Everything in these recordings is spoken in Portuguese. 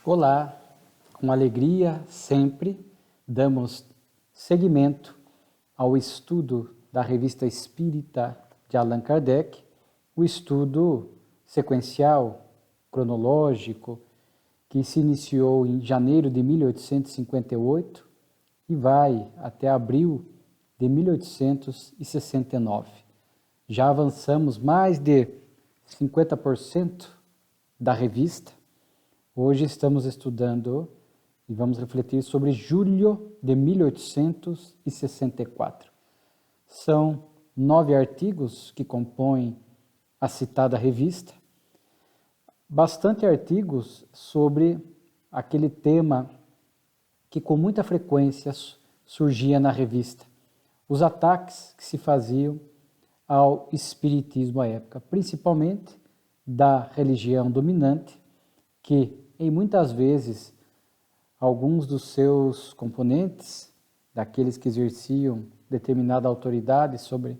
Olá, com alegria sempre damos seguimento ao estudo da Revista Espírita de Allan Kardec, o estudo sequencial, cronológico, que se iniciou em janeiro de 1858 e vai até abril de 1869. Já avançamos mais de 50% da revista. Hoje estamos estudando e vamos refletir sobre julho de 1864. São 9 artigos que compõem a citada revista, bastante artigos sobre aquele tema que com muita frequência surgia na revista, os ataques que se faziam ao espiritismo à época, principalmente da religião dominante, que em muitas vezes alguns dos seus componentes, daqueles que exerciam determinada autoridade sobre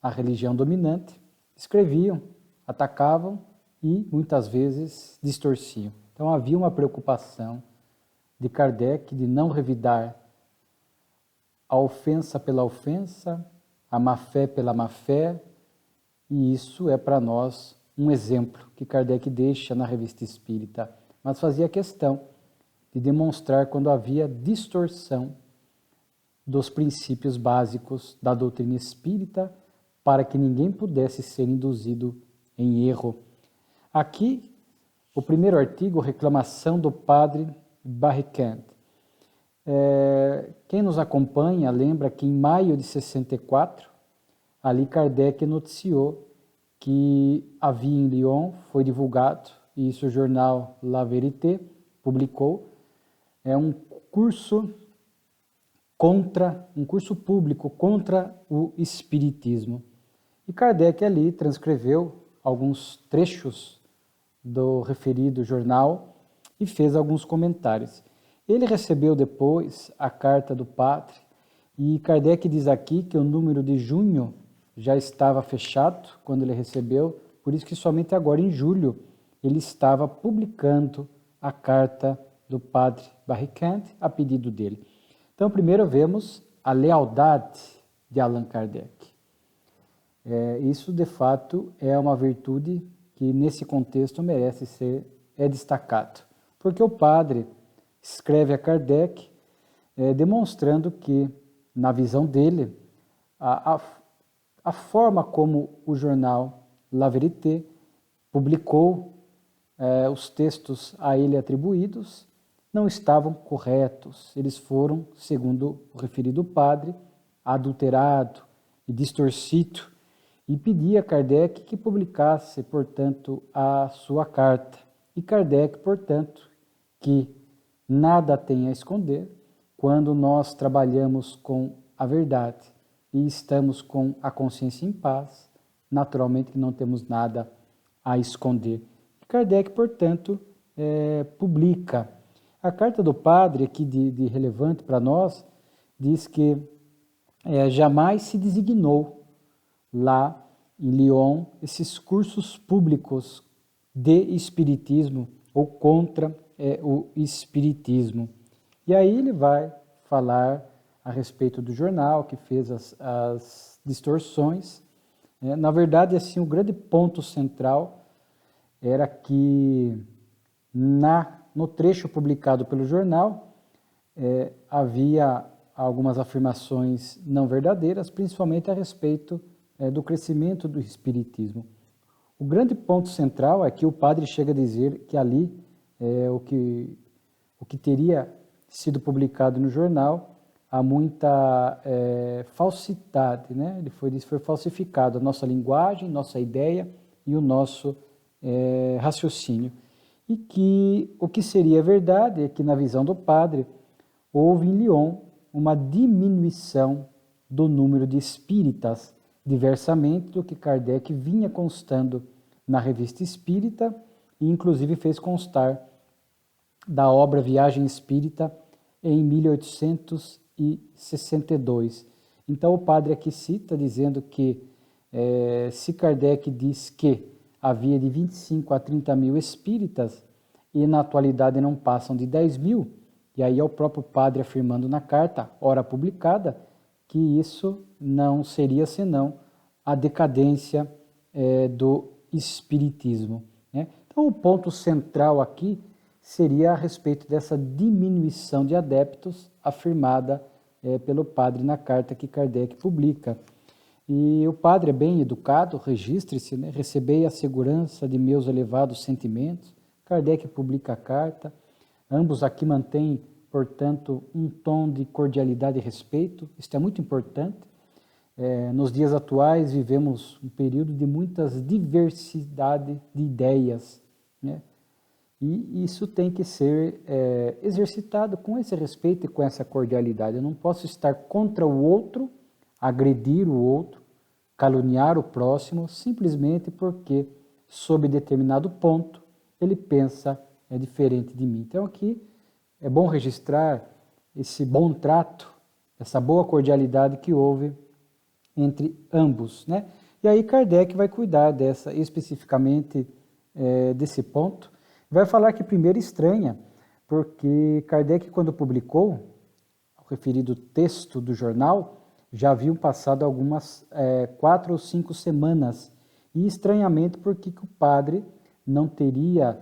a religião dominante, escreviam, atacavam e muitas vezes distorciam. Então havia uma preocupação de Kardec de não revidar a ofensa pela ofensa, a má-fé pela má-fé, e isso é para nós um exemplo que Kardec deixa na Revista Espírita, mas fazia questão de demonstrar quando havia distorção dos princípios básicos da doutrina espírita para que ninguém pudesse ser induzido em erro. Aqui, o primeiro artigo, reclamação do padre Barricand. Quem nos acompanha lembra que em maio de 64, ali Kardec noticiou que havia em Lyon, foi divulgado, e isso o jornal La Vérité publicou, um curso público contra o espiritismo. E Kardec ali transcreveu alguns trechos do referido jornal e fez alguns comentários. Ele recebeu depois a carta do padre, e Kardec diz aqui que o número de junho já estava fechado quando ele recebeu, por isso que somente agora em julho ele estava publicando a carta do padre Barricand a pedido dele. Então, primeiro vemos a lealdade de Allan Kardec. Isso, de fato, é uma virtude que nesse contexto merece ser destacado, porque o padre escreve a Kardec demonstrando que, na visão dele, a forma como o jornal La Vérité publicou os textos a ele atribuídos não estavam corretos. Eles foram, segundo o referido padre, adulterado e distorcido, e pedia a Kardec que publicasse, portanto, a sua carta. E Kardec, portanto, que nada tem a esconder quando nós trabalhamos com a verdade e estamos com a consciência em paz, naturalmente que não temos nada a esconder. Kardec, portanto, publica. A carta do padre, aqui de relevante para nós, diz que jamais se designou lá em Lyon esses cursos públicos de espiritismo ou contra o espiritismo. E aí ele vai falar a respeito do jornal que fez as distorções. Na verdade, assim, o grande ponto central era que no trecho publicado pelo jornal havia algumas afirmações não verdadeiras, principalmente a respeito do crescimento do espiritismo. O grande ponto central é que o padre chega a dizer que ali o que teria sido publicado no jornal há muita falsidade, né? Ele foi falsificado a nossa linguagem, nossa ideia e o nosso raciocínio. E que o que seria verdade é que, na visão do padre, houve em Lyon uma diminuição do número de espíritas, diversamente do que Kardec vinha constando na Revista Espírita, e inclusive fez constar da obra Viagem Espírita em 1862. Então o padre aqui cita, dizendo que se Kardec diz que havia de 25 a 30 mil espíritas, e na atualidade não passam de 10 mil. E aí é o próprio padre afirmando na carta, ora publicada, que isso não seria senão a decadência do espiritismo, né? Então o ponto central aqui seria a respeito dessa diminuição de adeptos afirmada pelo padre na carta que Kardec publica. E o padre é bem educado, registre-se, né? Recebei a segurança de meus elevados sentimentos. Kardec publica a carta. Ambos aqui mantêm, portanto, um tom de cordialidade e respeito. Isto é muito importante. Nos dias atuais vivemos um período de muitas diversidade de ideias, né? E isso tem que ser exercitado com esse respeito e com essa cordialidade. Eu não posso estar contra o outro, agredir o outro, caluniar o próximo, simplesmente porque, sob determinado ponto, ele pensa diferente de mim. Então aqui é bom registrar esse bom trato, essa boa cordialidade que houve entre ambos, né? E aí Kardec vai cuidar especificamente desse ponto. Vai falar que primeiro estranha, porque Kardec, quando publicou o referido texto do jornal, já haviam passado algumas 4 ou 5 semanas, e estranhamente porque o padre não teria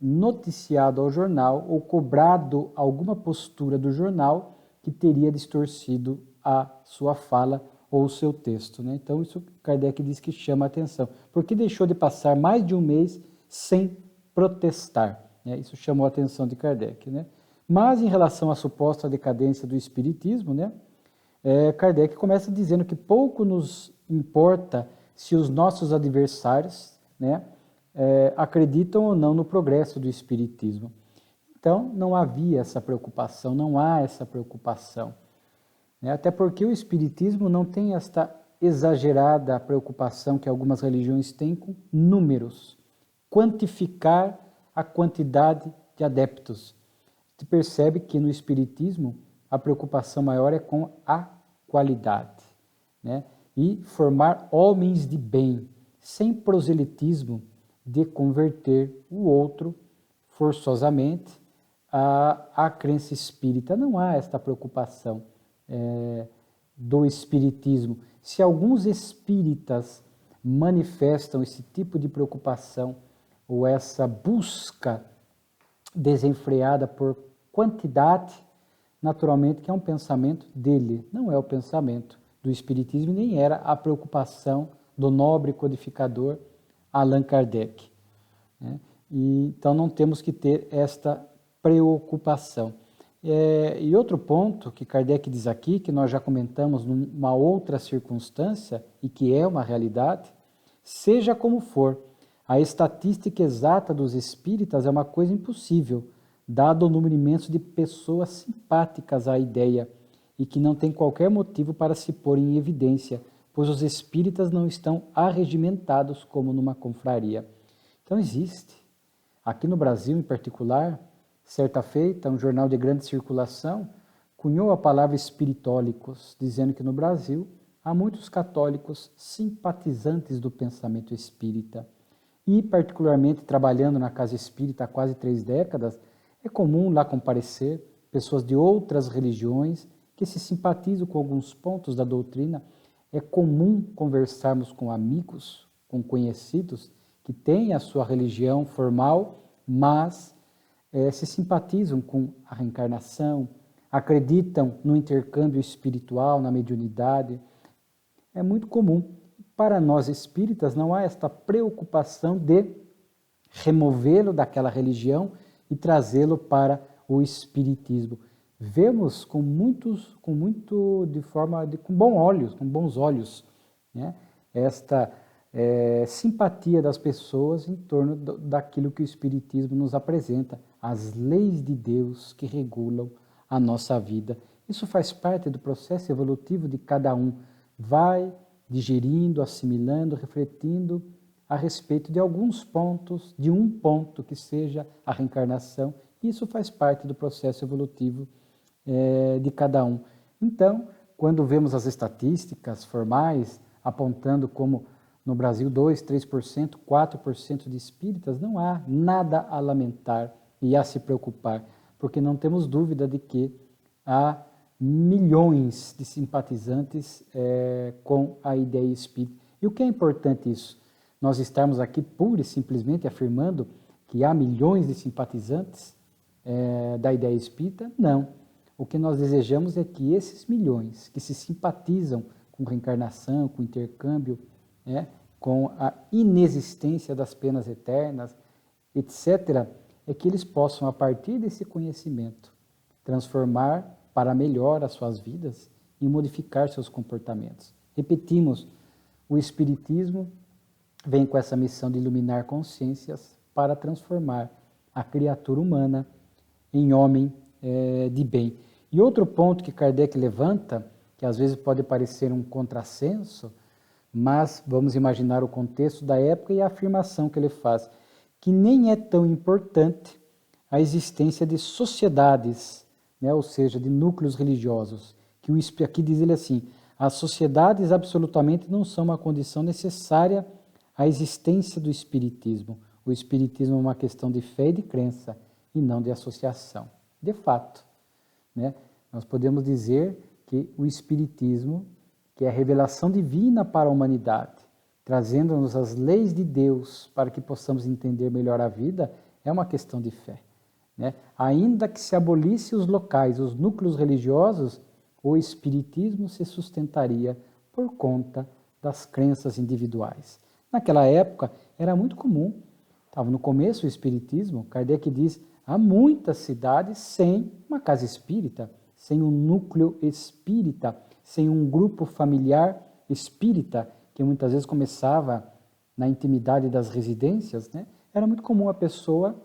noticiado ao jornal ou cobrado alguma postura do jornal que teria distorcido a sua fala ou o seu texto, né? Então isso Kardec diz que chama a atenção, porque deixou de passar mais de um mês sem protestar, né? Isso chamou a atenção de Kardec, né? Mas em relação à suposta decadência do espiritismo, né? Kardec começa dizendo que pouco nos importa se os nossos adversários, né, acreditam ou não no progresso do espiritismo. Então não havia essa preocupação, não há essa preocupação, né? Até porque o espiritismo não tem esta exagerada preocupação que algumas religiões têm com números, quantificar a quantidade de adeptos. Se percebe que no espiritismo a preocupação maior é com a qualidade, né? E formar homens de bem, sem proselitismo de converter o outro forçosamente à crença espírita. Não há esta preocupação do espiritismo. Se alguns espíritas manifestam esse tipo de preocupação ou essa busca desenfreada por quantidade, naturalmente que é um pensamento dele, não é o pensamento do espiritismo, nem era a preocupação do nobre codificador Allan Kardec, né? Então não temos que ter esta preocupação. E outro ponto que Kardec diz aqui, que nós já comentamos numa outra circunstância e que é uma realidade, seja como for, a estatística exata dos espíritas é uma coisa impossível, dado o número imenso de pessoas simpáticas à ideia e que não tem qualquer motivo para se pôr em evidência, pois os espíritas não estão arregimentados como numa confraria. Então existe. Aqui no Brasil, em particular, certa feita, um jornal de grande circulação cunhou a palavra espiritólicos, dizendo que no Brasil há muitos católicos simpatizantes do pensamento espírita. E, particularmente, trabalhando na Casa Espírita há quase 3 décadas, é comum lá comparecer pessoas de outras religiões que se simpatizam com alguns pontos da doutrina. É comum conversarmos com amigos, com conhecidos, que têm a sua religião formal, mas se simpatizam com a reencarnação, acreditam no intercâmbio espiritual, na mediunidade. É muito comum. Para nós espíritas não há esta preocupação de removê-lo daquela religião e trazê-lo para o espiritismo. Vemos com bons olhos, né, esta simpatia das pessoas em torno daquilo que o espiritismo nos apresenta, as leis de Deus que regulam a nossa vida. Isso faz parte do processo evolutivo de cada um. Vai digerindo, assimilando, refletindo a respeito de alguns pontos, de um ponto que seja a reencarnação. Isso faz parte do processo evolutivo de cada um. Então, quando vemos as estatísticas formais apontando como no Brasil 2%, 3%, 4% de espíritas, não há nada a lamentar e a se preocupar, porque não temos dúvida de que há milhões de simpatizantes com a ideia espírita. E o que é importante isso? Nós estarmos aqui pura e simplesmente afirmando que há milhões de simpatizantes da ideia espírita? Não. O que nós desejamos é que esses milhões que se simpatizam com reencarnação, com intercâmbio, com a inexistência das penas eternas, etc., é que eles possam, a partir desse conhecimento, transformar para melhor as suas vidas e modificar seus comportamentos. Repetimos, o Espiritismo vem com essa missão de iluminar consciências para transformar a criatura humana em homem de bem. E outro ponto que Kardec levanta, que às vezes pode parecer um contrassenso, mas vamos imaginar o contexto da época e a afirmação que ele faz, que nem é tão importante a existência de sociedades, ou seja, de núcleos religiosos, que aqui diz ele assim, as sociedades absolutamente não são uma condição necessária à existência do espiritismo. O espiritismo é uma questão de fé e de crença, e não de associação. De fato, nós podemos dizer que o espiritismo, que é a revelação divina para a humanidade, trazendo-nos as leis de Deus para que possamos entender melhor a vida, é uma questão de fé. Ainda que se abolisse os locais, os núcleos religiosos, o espiritismo se sustentaria por conta das crenças individuais. Naquela época era muito comum, estava no começo o espiritismo, Kardec diz, há muitas cidades sem uma casa espírita, sem um núcleo espírita, sem um grupo familiar espírita, que muitas vezes começava na intimidade das residências, Era muito comum a pessoa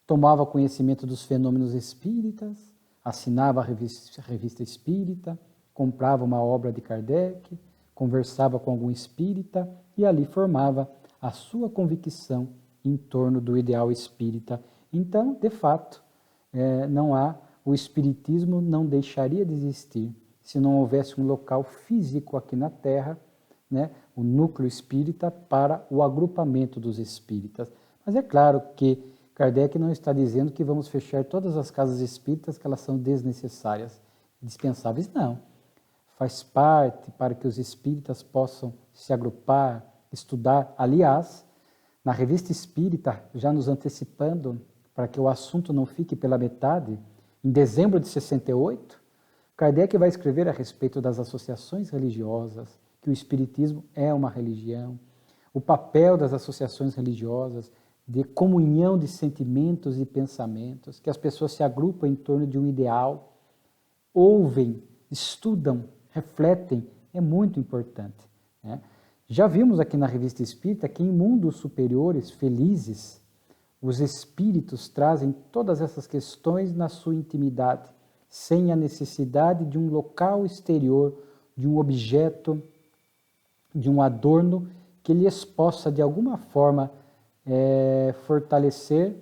tomava conhecimento dos fenômenos espíritas, assinava a revista espírita, comprava uma obra de Kardec, conversava com algum espírita e ali formava a sua convicção em torno do ideal espírita. Então, de fato, o espiritismo não deixaria de existir se não houvesse um local físico aqui na Terra, o núcleo espírita para o agrupamento dos espíritas. Mas é claro que Kardec não está dizendo que vamos fechar todas as casas espíritas, que elas são desnecessárias, dispensáveis, não. Faz parte para que os espíritas possam se agrupar, estudar. Aliás, na Revista Espírita, já nos antecipando, para que o assunto não fique pela metade, em dezembro de 68, Kardec vai escrever a respeito das associações religiosas, que o Espiritismo é uma religião, o papel das associações religiosas, de comunhão de sentimentos e pensamentos, que as pessoas se agrupam em torno de um ideal, ouvem, estudam, refletem, é muito importante. Já vimos aqui na Revista Espírita que em mundos superiores, felizes, os espíritos trazem todas essas questões na sua intimidade, sem a necessidade de um local exterior, de um objeto, de um adorno que lhes possa, de alguma forma, fortalecer,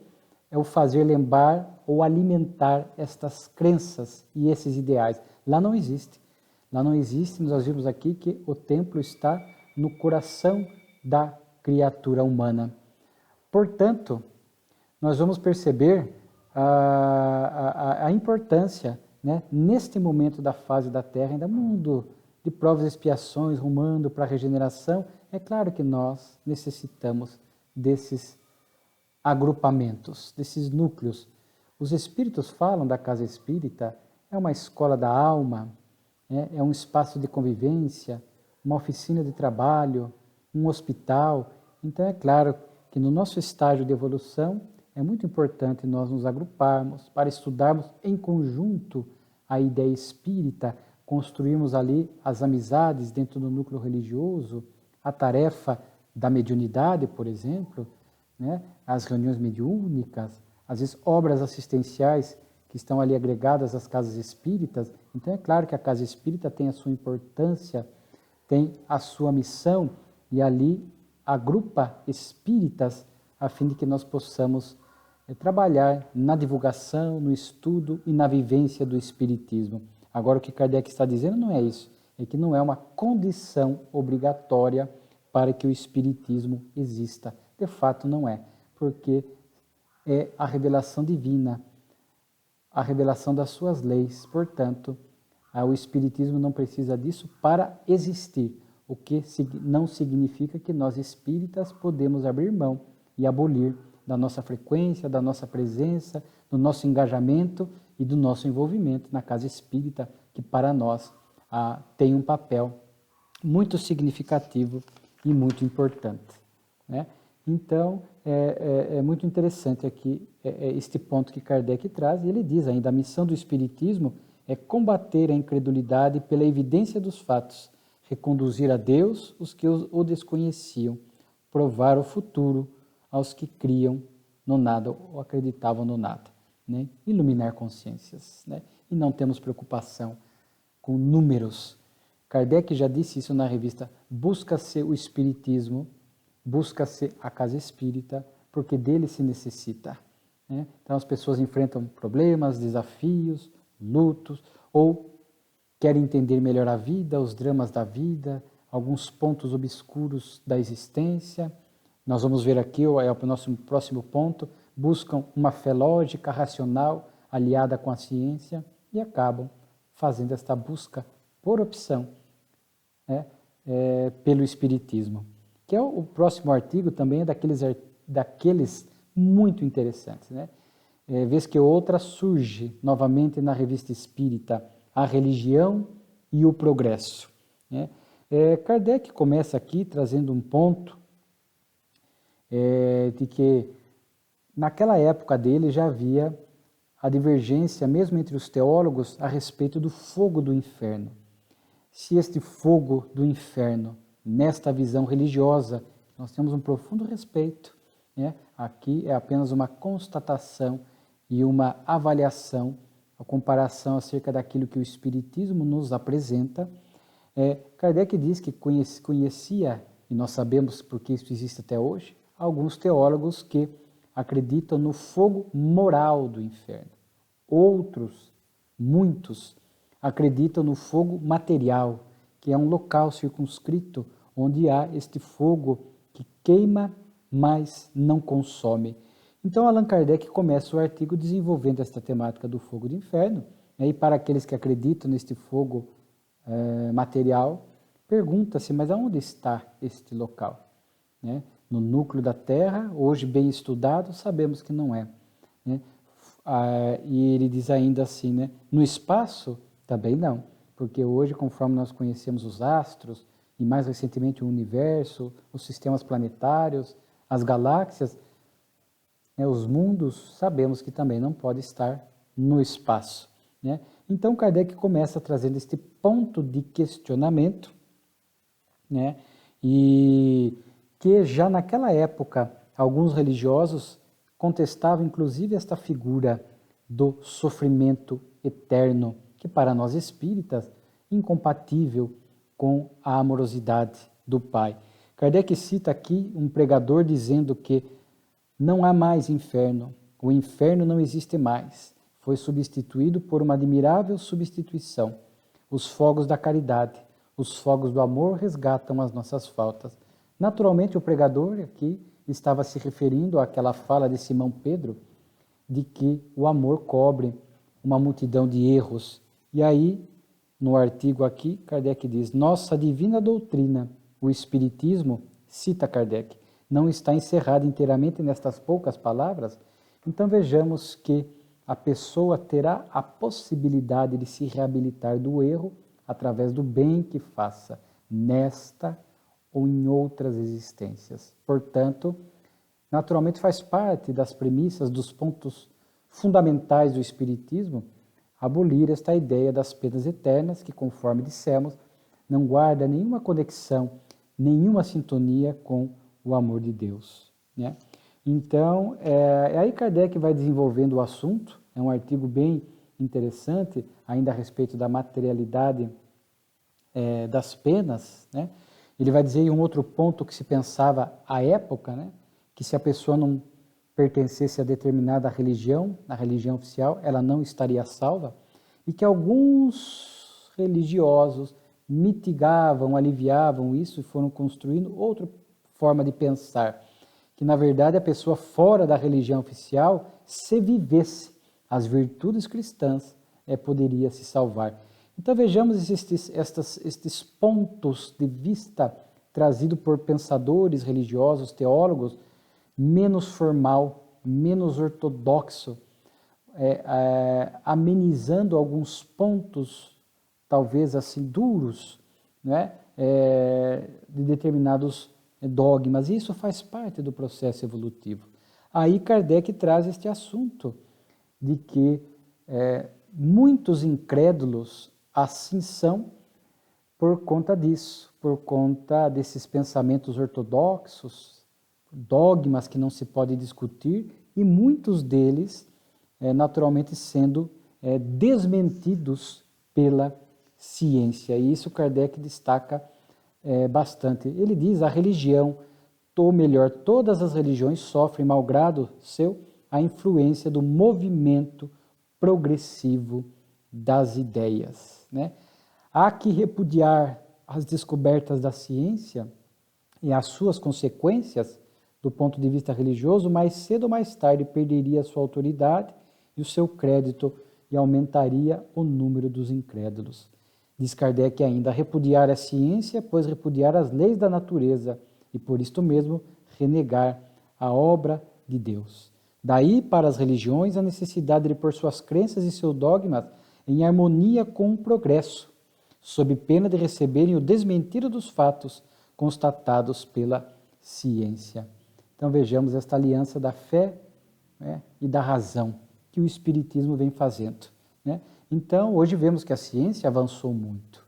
ou fazer lembrar ou alimentar estas crenças e esses ideais. Lá não existe. Lá não existe, nós vimos aqui que o templo está no coração da criatura humana. Portanto, nós vamos perceber a importância, neste momento da fase da Terra, ainda mundo de provas e expiações, rumando para a regeneração, é claro que nós necessitamos desses agrupamentos, desses núcleos. Os espíritos falam da casa espírita, é uma escola da alma, é um espaço de convivência, uma oficina de trabalho, um hospital. Então é claro que no nosso estágio de evolução é muito importante nós nos agruparmos para estudarmos em conjunto a ideia espírita, construirmos ali as amizades dentro do núcleo religioso, a tarefa da mediunidade, por exemplo, as reuniões mediúnicas, às vezes obras assistenciais que estão ali agregadas às casas espíritas. Então é claro que a casa espírita tem a sua importância, tem a sua missão e ali agrupa espíritas a fim de que nós possamos trabalhar na divulgação, no estudo e na vivência do espiritismo. Agora o que Kardec está dizendo não é isso, é que não é uma condição obrigatória para que o espiritismo exista. De fato não é, porque é a revelação divina, a revelação das suas leis. Portanto, o Espiritismo não precisa disso para existir, o que não significa que nós espíritas podemos abrir mão e abolir da nossa frequência, da nossa presença, do nosso engajamento e do nosso envolvimento na casa espírita, que para nós tem um papel muito significativo e muito importante, né? Então, é muito interessante aqui este ponto que Kardec traz, e ele diz ainda, a missão do Espiritismo é combater a incredulidade pela evidência dos fatos, reconduzir a Deus os que o desconheciam, provar o futuro aos que criam no nada ou acreditavam no nada, né? Iluminar consciências, né? E não temos preocupação com números. Kardec já disse isso na revista Busca-se o Espiritismo, busca-se a casa espírita, porque dele se necessita, né? Então as pessoas enfrentam problemas, desafios, lutos, ou querem entender melhor a vida, os dramas da vida, alguns pontos obscuros da existência. Nós vamos ver aqui, é o nosso próximo ponto, buscam uma fé lógica, racional, aliada com a ciência, e acabam fazendo esta busca por opção, né, pelo Espiritismo. Que é o próximo artigo também é daqueles muito interessantes, né? Vez que outra surge novamente na Revista Espírita, a religião e o progresso, né? Kardec começa aqui trazendo um ponto de que naquela época dele já havia a divergência, mesmo entre os teólogos, a respeito do fogo do inferno. Se este fogo do inferno, nesta visão religiosa, nós temos um profundo respeito, né? Aqui é apenas uma constatação e uma avaliação, a comparação acerca daquilo que o Espiritismo nos apresenta. Kardec diz que conhecia, e nós sabemos porque isso existe até hoje, alguns teólogos que acreditam no fogo moral do inferno. Outros, muitos, acreditam no fogo material, que é um local circunscrito onde há este fogo que queima, mas não consome. Então, Allan Kardec começa o artigo desenvolvendo esta temática do fogo do inferno, né? E para aqueles que acreditam neste fogo material, pergunta-se, mas aonde está este local? Né? No núcleo da Terra, hoje bem estudado, sabemos que não é, né? E ele diz ainda assim, né? No espaço, também não, porque hoje, conforme nós conhecemos os astros, e mais recentemente o universo, os sistemas planetários, as galáxias, né, os mundos, sabemos que também não pode estar no espaço, né? Então Kardec começa trazendo este ponto de questionamento, né? E que já naquela época alguns religiosos contestavam inclusive esta figura do sofrimento eterno, que para nós espíritas é incompatível com a amorosidade do Pai. Kardec cita aqui um pregador dizendo que não há mais inferno, o inferno não existe mais, foi substituído por uma admirável substituição. Os fogos da caridade, os fogos do amor resgatam as nossas faltas. Naturalmente, o pregador aqui estava se referindo àquela fala de Simão Pedro, de que o amor cobre uma multidão de erros. E aí, no artigo aqui, Kardec diz, nossa divina doutrina, o Espiritismo, cita Kardec, não está encerrada inteiramente nestas poucas palavras? Então vejamos que a pessoa terá a possibilidade de se reabilitar do erro através do bem que faça nesta ou em outras existências. Portanto, naturalmente faz parte das premissas, dos pontos fundamentais do Espiritismo, abolir esta ideia das penas eternas, que, conforme dissemos, não guarda nenhuma conexão, nenhuma sintonia com o amor de Deus, né? Então, aí Kardec vai desenvolvendo o assunto, é um artigo bem interessante, ainda a respeito da materialidade das penas, né? Ele vai dizer um outro ponto que se pensava à época, né? Que se a pessoa não pertencesse a determinada religião, a religião oficial, ela não estaria salva, e que alguns religiosos mitigavam, aliviavam isso e foram construindo outra forma de pensar, que na verdade a pessoa fora da religião oficial, se vivesse as virtudes cristãs, poderia se salvar. Então vejamos estes pontos de vista trazidos por pensadores religiosos, teólogos, menos formal, menos ortodoxo, amenizando alguns pontos, talvez assim, duros, né, de determinados dogmas. E isso faz parte do processo evolutivo. Aí Kardec traz este assunto de que muitos incrédulos assim são por conta disso, por conta desses pensamentos ortodoxos, dogmas que não se pode discutir, e muitos deles naturalmente sendo desmentidos pela ciência. E isso Kardec destaca bastante. Ele diz: a religião, ou melhor, todas as religiões sofrem, malgrado seu, a influência do movimento progressivo das ideias, né? Há que repudiar as descobertas da ciência e as suas consequências do ponto de vista religioso, mais cedo ou mais tarde perderia a sua autoridade e o seu crédito e aumentaria o número dos incrédulos. Diz Kardec ainda: repudiar a ciência, pois repudiar as leis da natureza e por isto mesmo renegar a obra de Deus. Daí para as religiões a necessidade de pôr suas crenças e seus dogmas em harmonia com o progresso, sob pena de receberem o desmentido dos fatos constatados pela ciência. Então vejamos esta aliança da fé, né, e da razão que o Espiritismo vem fazendo, né? Então hoje vemos que a ciência avançou muito,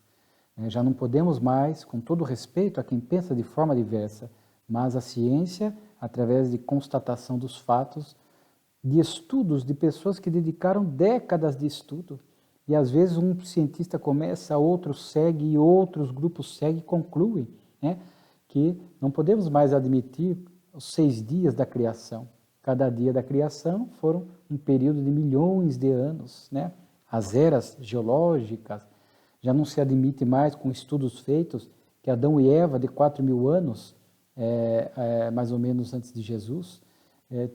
né? Já não podemos mais, com todo respeito a quem pensa de forma diversa, mas a ciência, através de constatação dos fatos, de estudos de pessoas que dedicaram décadas de estudo, e às vezes um cientista começa, outro segue, e outros grupos seguem e concluem, né, que não podemos mais admitir os 6 dias da criação. Cada dia da criação foram um período de milhões de anos, né? As eras geológicas, já não se admite mais, com estudos feitos, que Adão e Eva, de 4.000 anos, mais ou menos antes de Jesus,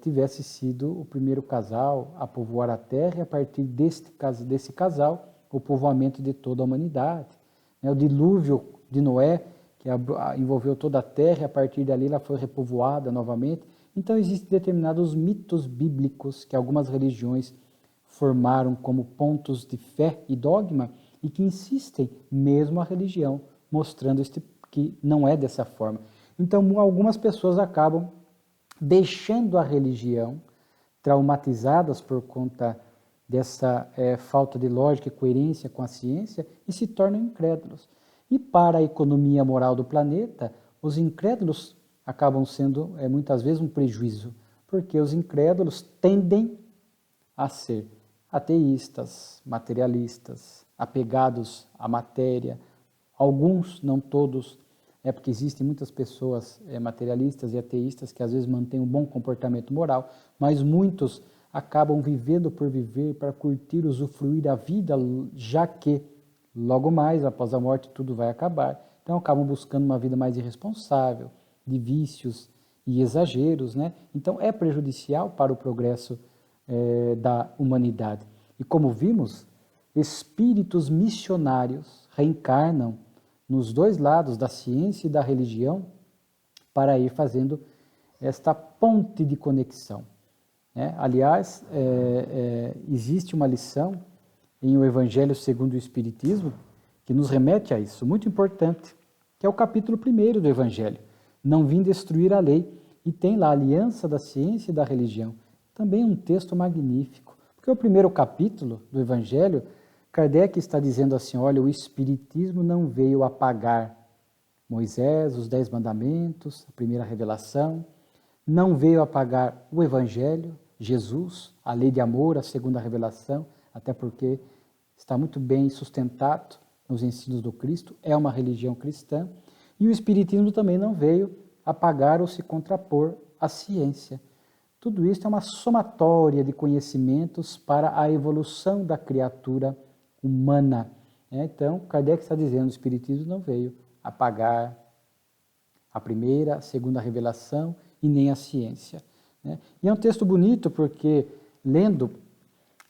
tivesse sido o primeiro casal a povoar a Terra, e a partir desse casal, o povoamento de toda a humanidade. O dilúvio de Noé, que envolveu toda a Terra, e a partir dali ela foi repovoada novamente. Então existem determinados mitos bíblicos que algumas religiões formaram como pontos de fé e dogma, e que insistem mesmo a religião, mostrando que não é dessa forma. Então algumas pessoas acabam deixando a religião, traumatizadas por conta dessa falta de lógica e coerência com a ciência, e se tornam incrédulos. E para a economia moral do planeta, os incrédulos acabam sendo muitas vezes um prejuízo, porque os incrédulos tendem a ser ateístas, materialistas, apegados à matéria. Alguns, não todos, porque existem muitas pessoas materialistas e ateístas que às vezes mantêm um bom comportamento moral, mas muitos acabam vivendo por viver, para curtir, usufruir da vida, já que logo mais, após a morte, tudo vai acabar. Então acabam buscando uma vida mais irresponsável, de vícios e exageros, né? Então é prejudicial para o progresso da humanidade. E como vimos, espíritos missionários reencarnam nos dois lados, da ciência e da religião, para ir fazendo esta ponte de conexão. Aliás, existe uma lição em O Evangelho segundo o Espiritismo que nos remete a isso, muito importante, que é o capítulo 1º do Evangelho. Não vim destruir a lei, e tem lá a aliança da ciência e da religião. Também um texto magnífico, porque o primeiro capítulo do Evangelho, Kardec está dizendo assim: olha, o Espiritismo não veio apagar Moisés, os 10 mandamentos, a primeira revelação, não veio apagar o Evangelho, Jesus, a lei de amor, a segunda revelação, até porque está muito bem sustentado nos ensinos do Cristo, é uma religião cristã, e o Espiritismo também não veio apagar ou se contrapor à ciência. Tudo isso é uma somatória de conhecimentos para a evolução da criatura humana. Então, Kardec está dizendo: o Espiritismo não veio apagar a primeira, a segunda revelação e nem a ciência. Né? E é um texto bonito porque, lendo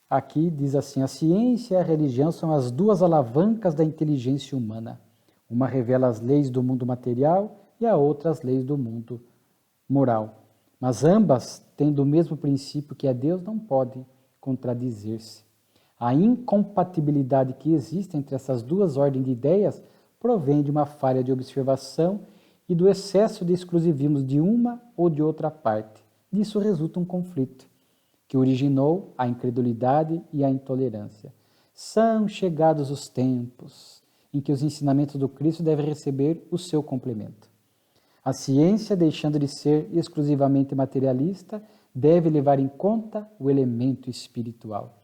aqui, diz assim: a ciência e a religião são as duas alavancas da inteligência humana. Uma revela as leis do mundo material e a outra as leis do mundo moral. Mas ambas, tendo o mesmo princípio que é Deus, não podem contradizer-se. A incompatibilidade que existe entre essas duas ordens de ideias provém de uma falha de observação e do excesso de exclusivismo de uma ou de outra parte. Disso resulta um conflito, que originou a incredulidade e a intolerância. São chegados os tempos em que os ensinamentos do Cristo devem receber o seu complemento. A ciência, deixando de ser exclusivamente materialista, deve levar em conta o elemento espiritual.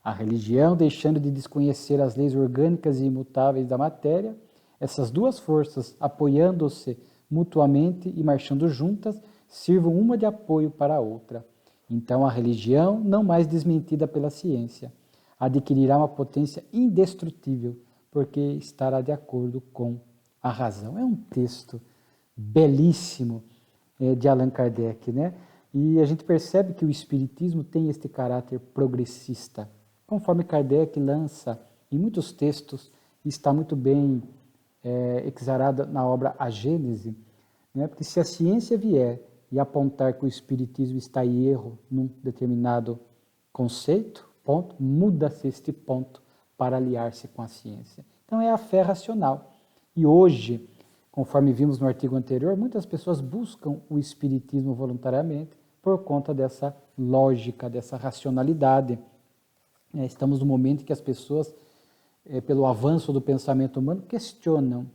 A religião, deixando de desconhecer as leis orgânicas e imutáveis da matéria, essas duas forças, apoiando-se mutuamente e marchando juntas, sirvam uma de apoio para a outra. Então a religião, não mais desmentida pela ciência, adquirirá uma potência indestrutível, porque estará de acordo com a razão. É um texto belíssimo de Allan Kardec, né? E a gente percebe que o Espiritismo tem este caráter progressista, conforme Kardec lança em muitos textos, está muito bem exarada na obra A Gênese, né? Porque se a ciência vier e apontar que o Espiritismo está em erro num determinado conceito, ponto, muda-se este ponto para aliar-se com a ciência. Então é a fé racional. E hoje, conforme vimos no artigo anterior, muitas pessoas buscam o Espiritismo voluntariamente por conta dessa lógica, dessa racionalidade. Estamos no momento em que as pessoas, pelo avanço do pensamento humano, questionam,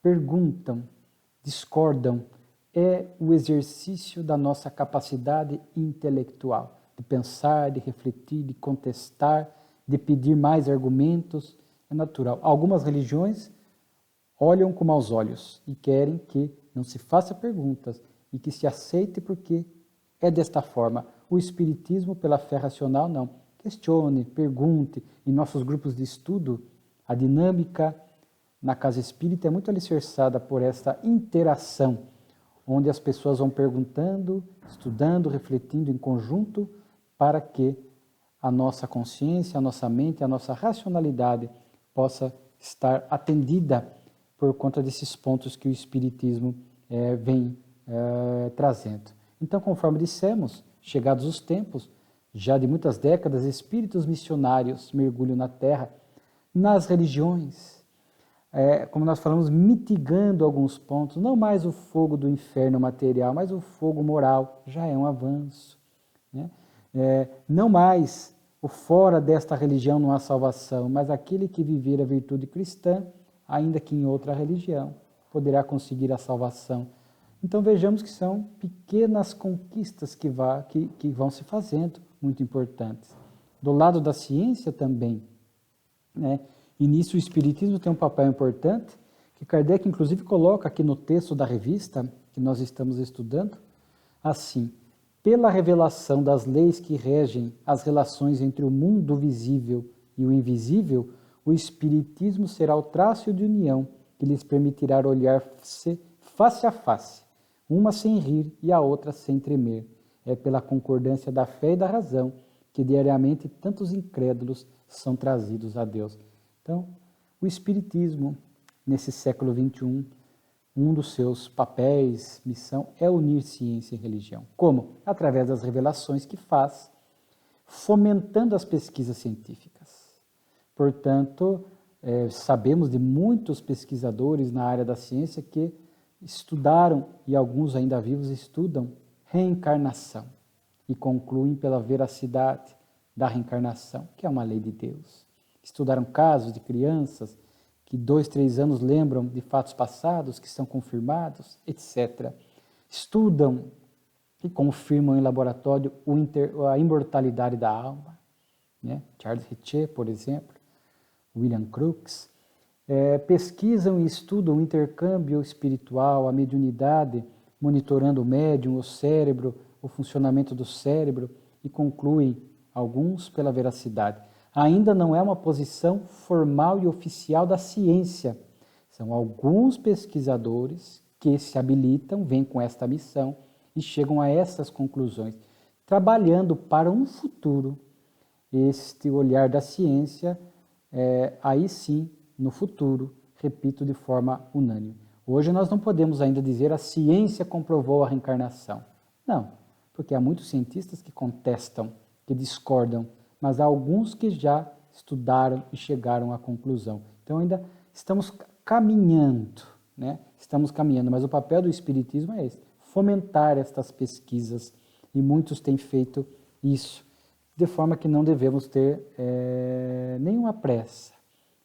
perguntam, discordam. É o exercício da nossa capacidade intelectual, de pensar, de refletir, de contestar, de pedir mais argumentos. É natural. Algumas religiões olham com maus olhos e querem que não se faça perguntas e que se aceite porque é desta forma. O Espiritismo, pela fé racional, não. Questione, pergunte. Em nossos grupos de estudo, a dinâmica na casa espírita é muito alicerçada por esta interação, onde as pessoas vão perguntando, estudando, refletindo em conjunto, para que a nossa consciência, a nossa mente, a nossa racionalidade possa estar atendida por conta desses pontos que o Espiritismo vem trazendo. Então, conforme dissemos, chegados os tempos, já de muitas décadas, espíritos missionários mergulham na Terra, nas religiões, como nós falamos, mitigando alguns pontos, não mais o fogo do inferno material, mas o fogo moral, já é um avanço. Né? Não mais o fora desta religião não há salvação, mas aquele que viver a virtude cristã, ainda que em outra religião, poderá conseguir a salvação. Então vejamos que são pequenas conquistas que vão se fazendo, muito importantes. Do lado da ciência também, né? E nisso o Espiritismo tem um papel importante, que Kardec inclusive coloca aqui no texto da revista, que nós estamos estudando, assim: pela revelação das leis que regem as relações entre o mundo visível e o invisível, o Espiritismo será o traço de união que lhes permitirá olhar-se face a face, uma sem rir e a outra sem tremer. É pela concordância da fé e da razão que diariamente tantos incrédulos são trazidos a Deus. Então, o Espiritismo, nesse século XXI, um dos seus papéis, missão, é unir ciência e religião. Como? Através das revelações que faz, fomentando as pesquisas científicas. Portanto, sabemos de muitos pesquisadores na área da ciência que estudaram, e alguns ainda vivos estudam, reencarnação e concluem pela veracidade da reencarnação, que é uma lei de Deus. Estudaram casos de crianças que 2, 3 anos lembram de fatos passados que são confirmados, etc. Estudam e confirmam em laboratório a imortalidade da alma, né? Charles Ritchie, por exemplo, William Crookes, pesquisam e estudam o intercâmbio espiritual, a mediunidade, monitorando o médium, o cérebro, o funcionamento do cérebro, e concluem, alguns, pela veracidade. Ainda não é uma posição formal e oficial da ciência. São alguns pesquisadores que se habilitam, vêm com esta missão e chegam a essas conclusões, trabalhando para um futuro. Este olhar da ciência, aí sim, no futuro, repito, de forma unânime. Hoje nós não podemos ainda dizer a ciência comprovou a reencarnação. Não, porque há muitos cientistas que contestam, que discordam, mas há alguns que já estudaram e chegaram à conclusão. Então ainda estamos caminhando, né? Estamos caminhando, mas o papel do Espiritismo é esse, fomentar estas pesquisas, e muitos têm feito isso, de forma que não devemos ter nenhuma pressa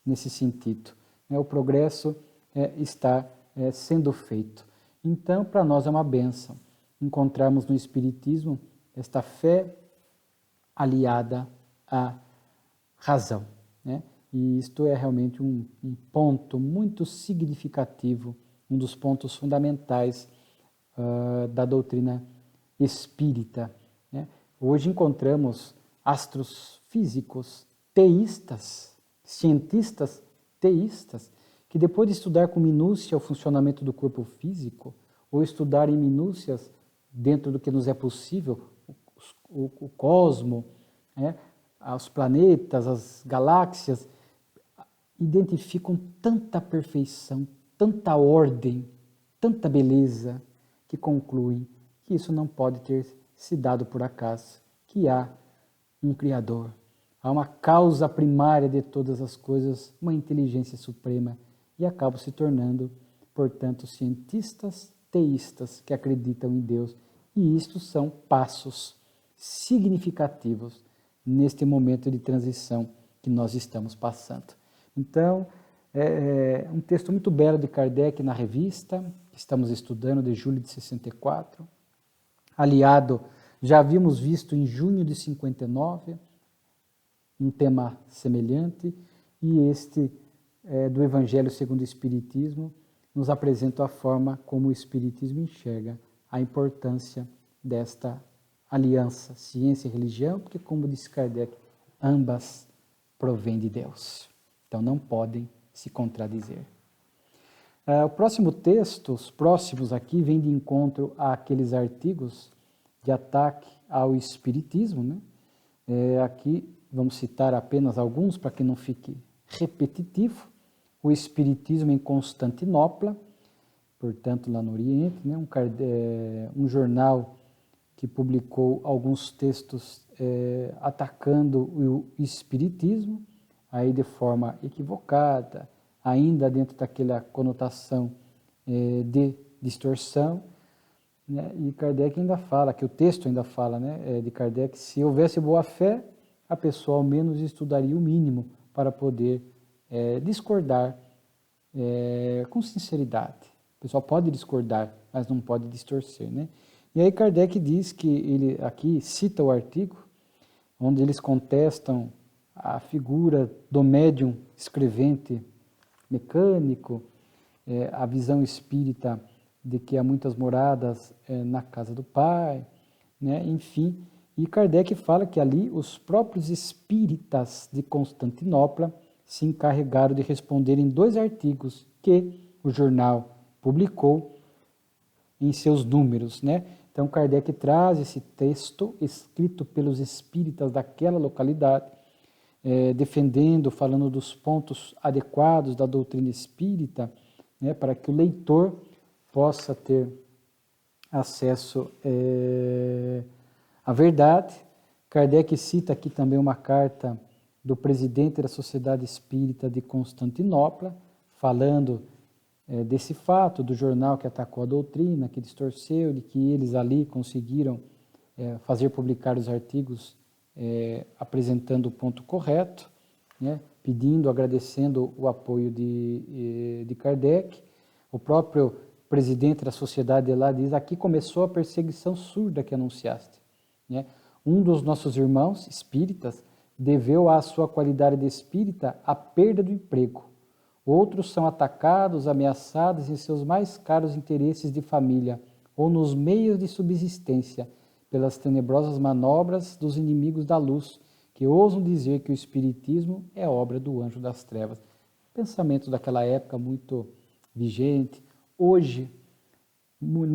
nesse sentido. O progresso está sendo feito. Então, para nós é uma bênção encontrarmos no Espiritismo esta fé aliada à razão, né? E isto é realmente um ponto muito significativo, um dos pontos fundamentais da doutrina espírita, né? Hoje encontramos astrofísicos teístas, cientistas teístas, que depois de estudar com minúcia o funcionamento do corpo físico, ou estudar em minúcias dentro do que nos é possível, o cosmo, né, os planetas, as galáxias, identificam tanta perfeição, tanta ordem, tanta beleza, que concluem que isso não pode ter se dado por acaso, que há um Criador, há uma causa primária de todas as coisas, uma inteligência suprema, e acabam se tornando, portanto, cientistas teístas que acreditam em Deus. E isto são passos significativos neste momento de transição que nós estamos passando. Então, um texto muito belo de Kardec na revista, que estamos estudando, de julho de 64, aliado, já havíamos visto em junho de 59, um tema semelhante, e este do Evangelho segundo o Espiritismo nos apresenta a forma como o Espiritismo enxerga a importância desta aliança, ciência e religião, porque, como disse Kardec, ambas provêm de Deus. Então, não podem se contradizer. O próximo texto, os próximos aqui, vêm de encontro àqueles artigos de ataque ao Espiritismo, né? Aqui vamos citar apenas alguns para que não fique repetitivo. O Espiritismo em Constantinopla, portanto lá no Oriente, né? Um jornal que publicou alguns textos atacando o Espiritismo, aí de forma equivocada, ainda dentro daquela conotação de distorção, né? E Kardec ainda fala, que o texto ainda fala, né, de Kardec, se houvesse boa fé, a pessoa ao menos estudaria o mínimo para poder discordar com sinceridade. O pessoal pode discordar, mas não pode distorcer, né? E aí Kardec diz que, ele aqui cita o artigo, onde eles contestam a figura do médium escrevente mecânico, a visão espírita de que há muitas moradas na casa do Pai, né? Enfim, e Kardec fala que ali os próprios espíritas de Constantinopla se encarregaram de responder em 2 artigos que o jornal publicou em seus números, né? Então Kardec traz esse texto escrito pelos espíritas daquela localidade, defendendo, falando dos pontos adequados da doutrina espírita, né, para que o leitor possa ter acesso à verdade. Kardec cita aqui também uma carta do presidente da Sociedade Espírita de Constantinopla, falando desse fato, do jornal que atacou a doutrina, que distorceu, de que eles ali conseguiram fazer publicar os artigos apresentando o ponto correto, né, pedindo, agradecendo o apoio de Kardec. O próprio presidente da sociedade lá diz, aqui começou a perseguição surda que anunciaste, né? Um dos nossos irmãos espíritas deveu à sua qualidade de espírita a perda do emprego. Outros são atacados, ameaçados em seus mais caros interesses de família ou nos meios de subsistência pelas tenebrosas manobras dos inimigos da luz, que ousam dizer que o Espiritismo é obra do anjo das trevas. Pensamento daquela época muito vigente. Hoje,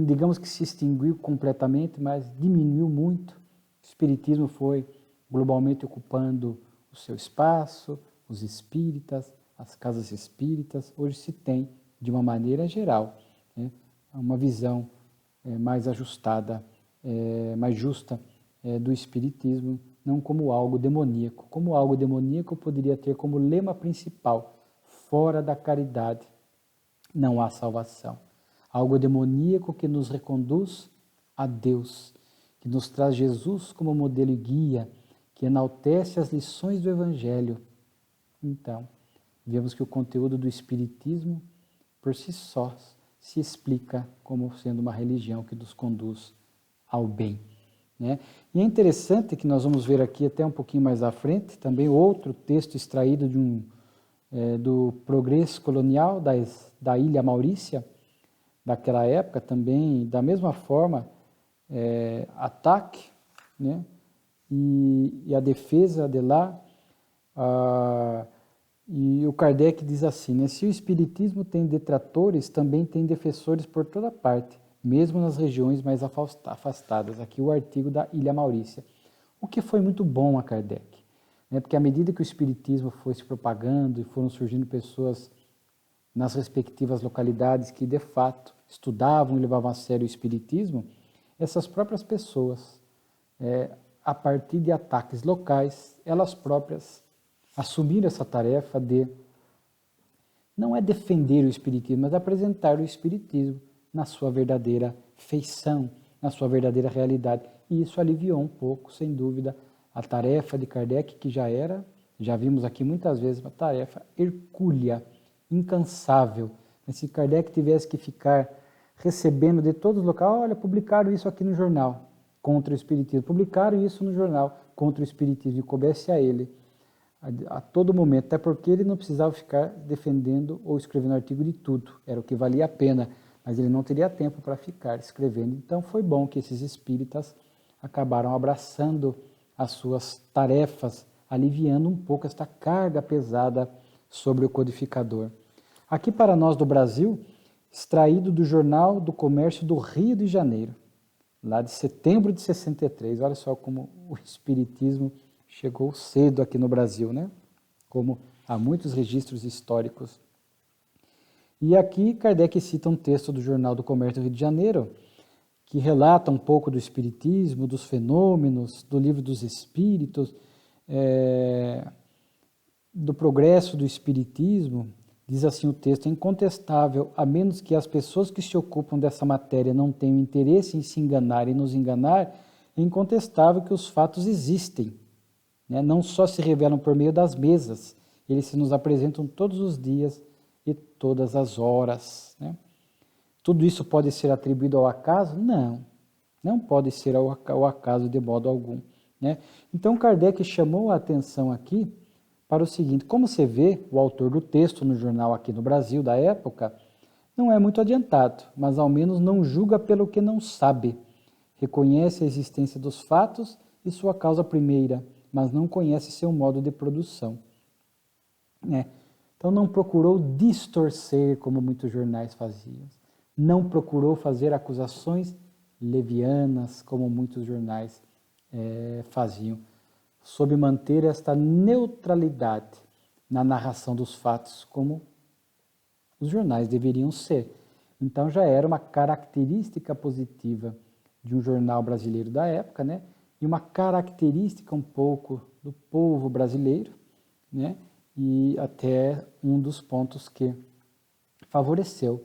digamos que se extinguiu completamente, mas diminuiu muito. O espiritismo foi globalmente ocupando o seu espaço, os espíritas, as casas espíritas. Hoje se tem, de uma maneira geral, né, uma visão mais ajustada, mais justa do espiritismo, não como algo demoníaco. Como algo demoníaco, poderia ter como lema principal: fora da caridade não há salvação. Algo demoníaco que nos reconduz a Deus, que nos traz Jesus como modelo e guia, que enaltece as lições do Evangelho. Então, vemos que o conteúdo do Espiritismo, por si só, se explica como sendo uma religião que nos conduz ao bem. Né? E é interessante que nós vamos ver aqui até um pouquinho mais à frente, também outro texto extraído do Progresso Colonial da Ilha Maurícia, daquela época também, da mesma forma, ataque, né? E a defesa de lá. E o Kardec diz assim, né? Se o Espiritismo tem detratores, também tem defensores por toda parte, mesmo nas regiões mais afastadas. Aqui o artigo da Ilha Maurícia. O que foi muito bom a Kardec, né? Porque à medida que o Espiritismo foi se propagando e foram surgindo pessoas nas respectivas localidades que de fato estudavam e levavam a sério o Espiritismo, essas próprias pessoas, a partir de ataques locais, elas próprias assumiram essa tarefa de, não é defender o Espiritismo, mas apresentar o Espiritismo na sua verdadeira feição, na sua verdadeira realidade. E isso aliviou um pouco, sem dúvida, a tarefa de Kardec, que já vimos aqui muitas vezes, uma tarefa hercúlea, incansável. Se Kardec tivesse que ficar recebendo de todos os locais, olha, publicaram isso aqui no jornal contra o Espiritismo, publicaram isso no jornal contra o Espiritismo, e coubesse a ele a todo momento, até porque ele não precisava ficar defendendo ou escrevendo artigo de tudo, era o que valia a pena, mas ele não teria tempo para ficar escrevendo. Então foi bom que esses espíritas acabaram abraçando as suas tarefas, aliviando um pouco esta carga pesada sobre o codificador. Aqui para nós do Brasil, extraído do Jornal do Comércio do Rio de Janeiro, lá de setembro de 63, olha só como o Espiritismo chegou cedo aqui no Brasil, né? Como há muitos registros históricos. E aqui Kardec cita um texto do Jornal do Comércio do Rio de Janeiro, que relata um pouco do Espiritismo, dos fenômenos, do Livro dos Espíritos, do progresso do Espiritismo. Diz assim o texto: é incontestável, a menos que as pessoas que se ocupam dessa matéria não tenham interesse em se enganar e nos enganar, é incontestável que os fatos existem. Não só se revelam por meio das mesas, eles se nos apresentam todos os dias e todas as horas. Né? Tudo isso pode ser atribuído ao acaso? Não, não pode ser ao acaso de modo algum. Né? Então Kardec chamou a atenção aqui para o seguinte: como você vê, o autor do texto no jornal aqui no Brasil da época não é muito adiantado, mas ao menos não julga pelo que não sabe, reconhece a existência dos fatos e sua causa primeira, mas não conhece seu modo de produção. Então não procurou distorcer como muitos jornais faziam. Não procurou fazer acusações levianas como muitos jornais faziam. Soube manter esta neutralidade na narração dos fatos como os jornais deveriam ser. Então já era uma característica positiva de um jornal brasileiro da época, né? E uma característica um pouco do povo brasileiro, né? E até um dos pontos que favoreceu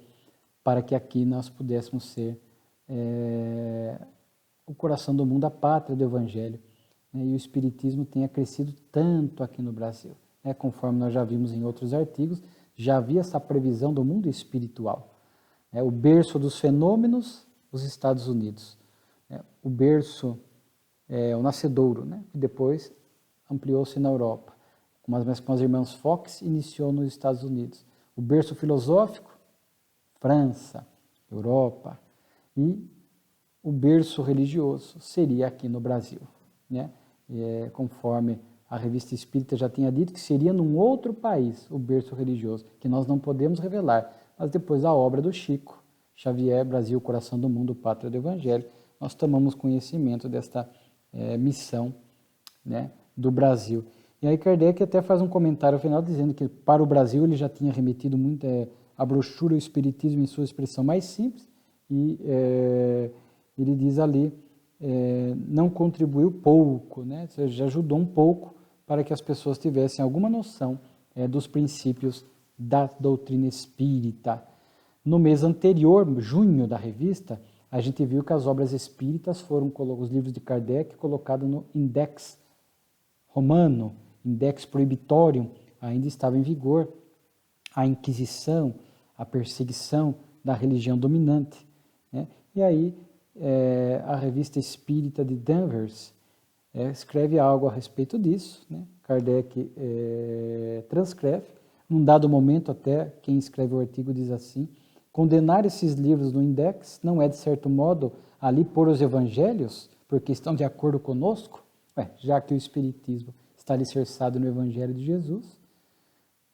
para que aqui nós pudéssemos ser o coração do mundo, a pátria do Evangelho, né? E o Espiritismo tenha crescido tanto aqui no Brasil, né? Conforme nós já vimos em outros artigos, já havia essa previsão do mundo espiritual. O berço dos fenômenos, os Estados Unidos. O berço, o nascedouro, né? Que depois ampliou-se na Europa. Mas com as irmãs Fox, iniciou nos Estados Unidos. O berço filosófico, França, Europa. E o berço religioso seria aqui no Brasil, né? Conforme a Revista Espírita já tinha dito, que seria num outro país o berço religioso, que nós não podemos revelar. Mas depois a obra do Chico Xavier, Brasil, coração do mundo, pátria do Evangelho, nós tomamos conhecimento desta missão, né, do Brasil. E aí Kardec até faz um comentário final dizendo que para o Brasil ele já tinha remetido muito a brochura o Espiritismo em sua expressão mais simples, e ele diz ali, não contribuiu pouco, né, ou seja, ajudou um pouco para que as pessoas tivessem alguma noção dos princípios da doutrina espírita. No mês anterior, junho da revista, a gente viu que as obras espíritas foram, os livros de Kardec, colocados no Index Romano, Index Prohibitorium, ainda estava em vigor a Inquisição, a perseguição da religião dominante, né? E aí a revista espírita de Danvers escreve algo a respeito disso, né? Kardec transcreve, num dado momento até quem escreve o artigo diz assim: condenar esses livros no Index não é, de certo modo, ali pôr os evangelhos, porque estão de acordo conosco, já que o Espiritismo está alicerçado no Evangelho de Jesus,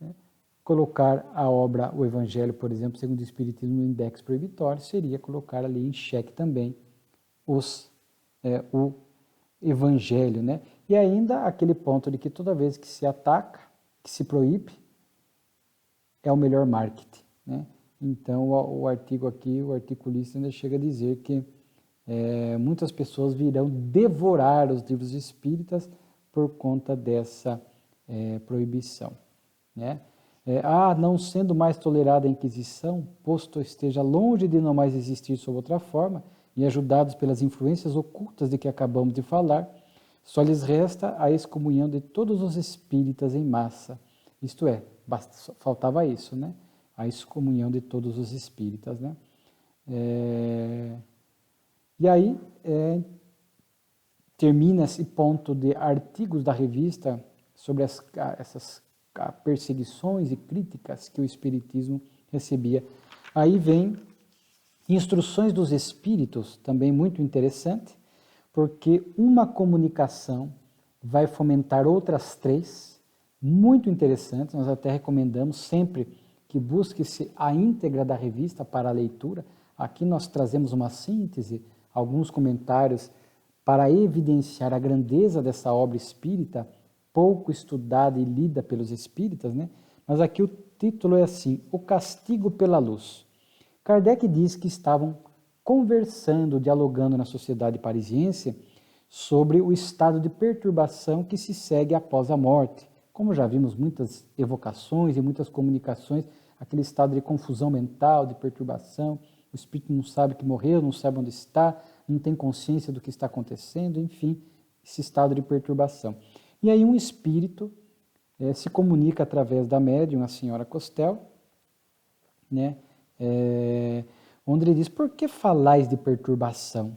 né? Colocar a obra, o Evangelho, por exemplo, segundo o Espiritismo, no Index Proibitório, seria colocar ali em xeque também o Evangelho, né? E ainda aquele ponto de que toda vez que se ataca, que se proíbe, é o melhor marketing, né? Então, o artigo aqui, o articulista ainda chega a dizer que muitas pessoas virão devorar os livros espíritas por conta dessa proibição, né? Não sendo mais tolerada a Inquisição, posto esteja longe de não mais existir sob outra forma, e ajudados pelas influências ocultas de que acabamos de falar, só lhes resta a excomunhão de todos os espíritas em massa. Isto é, faltava isso, né? A excomunhão de todos os espíritas, né? E aí termina esse ponto de artigos da revista sobre essas perseguições e críticas que o Espiritismo recebia. Aí vem Instruções dos Espíritos, também muito interessante, porque uma comunicação vai fomentar outras três, muito interessantes. Nós até recomendamos sempre que busque-se a íntegra da revista para a leitura. Aqui nós trazemos uma síntese, alguns comentários para evidenciar a grandeza dessa obra espírita, pouco estudada e lida pelos espíritas, né? Mas aqui o título é assim: O Castigo pela Luz. Kardec diz que estavam conversando, dialogando na sociedade parisiense sobre o estado de perturbação que se segue após a morte. Como já vimos muitas evocações e muitas comunicações, aquele estado de confusão mental, de perturbação, o espírito não sabe que morreu, não sabe onde está, não tem consciência do que está acontecendo, enfim, esse estado de perturbação. E aí um espírito se comunica através da médium, a senhora Costel, né? Onde ele diz: por que falais de perturbação?